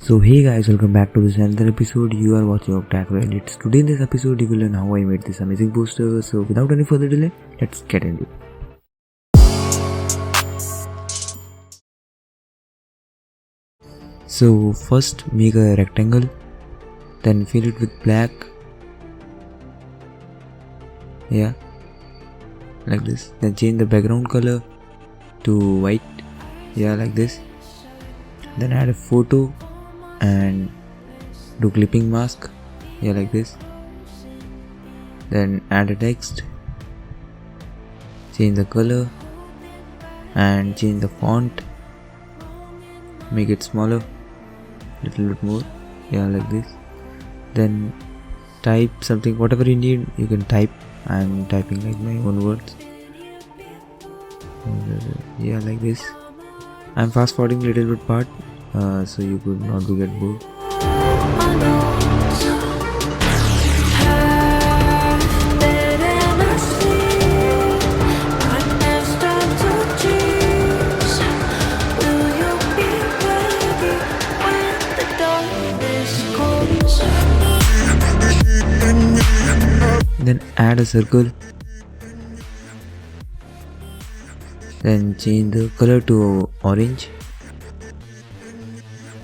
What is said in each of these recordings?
So hey guys, welcome back to this another episode. You are watching Octacular, and it's today in this episode you will learn how I made this amazing poster. So without any further delay, let's get into it. So first make a rectangle, then fill it with black. Yeah, like this. Then change the background color to white. Yeah, like this. Then add a photo and do clipping mask. Yeah, like this. Then add a text, change the color and change the font, make it smaller, little bit more. Yeah, like this. Then type something, whatever you need you can type. I'm typing like my own words. Yeah, like this. I'm fast forwarding little bit part so you could not be get bored. Then add a circle, then change the color to orange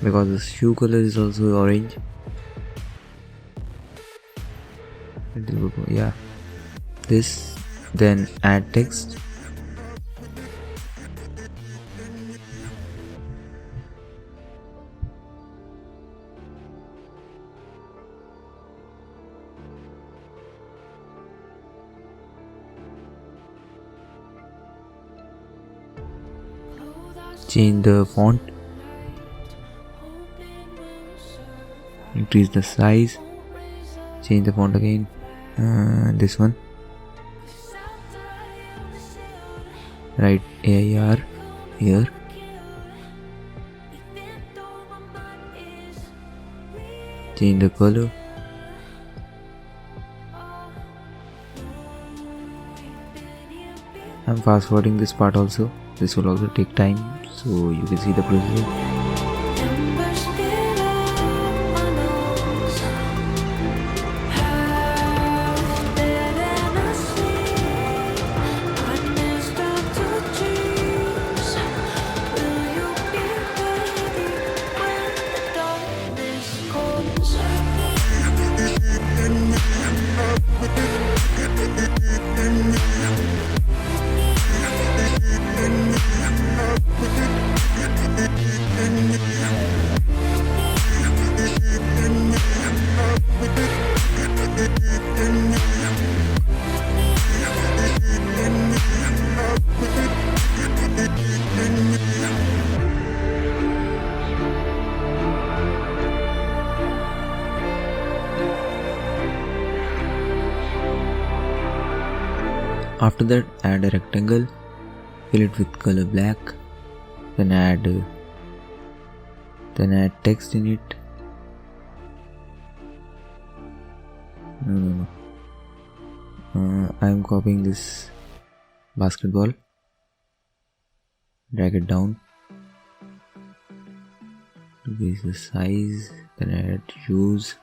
because the shoe color is also orange. Yeah, this. Then add text, change the font, increase the size, change the font again, this one, write AIR here, change the color, I'm fast forwarding this part also. This will also take time, so you can see the process. After that, add a rectangle, fill it with color black, then add text in it. I'm copying this basketball, drag it down, increase the size, then add shoes.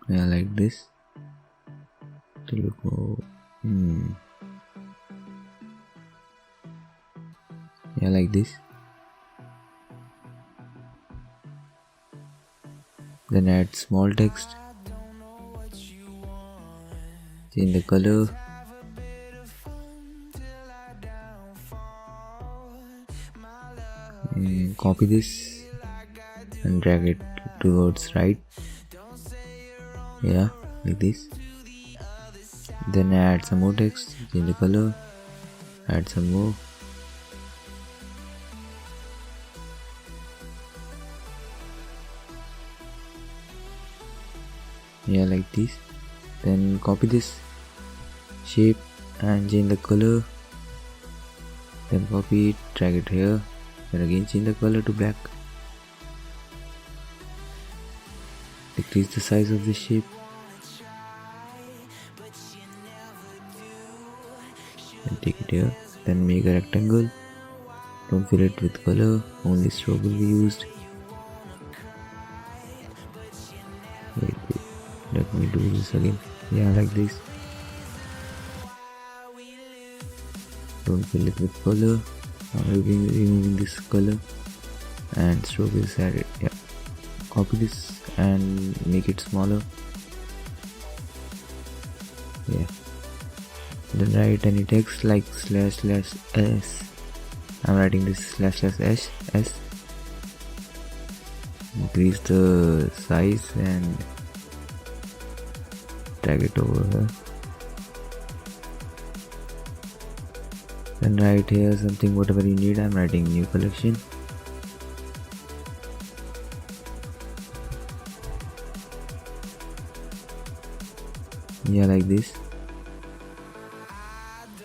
Yeah, like this. Yeah, like this. Then add small text, change the color, copy this and drag it towards right. Yeah, like this. Then add some more text, change the color, add some more. Yeah, like this. Then copy this shape and change the color, then copy it, drag it here, then again change the color to black, decrease the size of this shape, and take it here. Then make a rectangle, don't fill it with color, only stroke will be used. Let me do this again. Yeah, like this. Don't fill it with color. I'm removing this color and stroke is added. Yeah, copy this and make it smaller. Yeah, then write any text like //s. I'm writing this //s. Increase the size and drag it over here. Then write here something whatever you need. I'm writing new collection. Yeah, like this.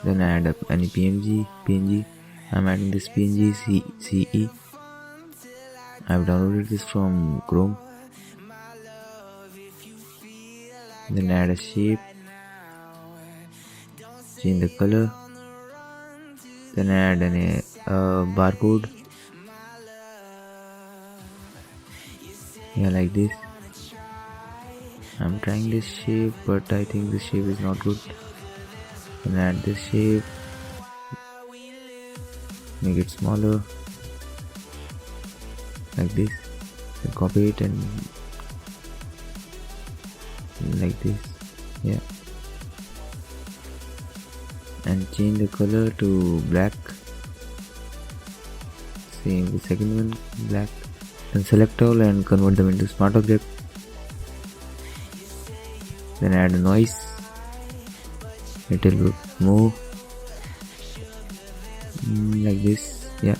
Then add up any PNG. I'm adding this PNG CE. I've downloaded this from Chrome. Then add a shape, change the color, then add a barcode. Yeah, like this. I'm trying this shape, but I think this shape is not good. Then add this shape, make it smaller, like this. Then copy it and like this. Yeah, and change the color to black. Same the second one, black. Then select all and convert them into smart object. Then add a noise. It will move like this. Yeah.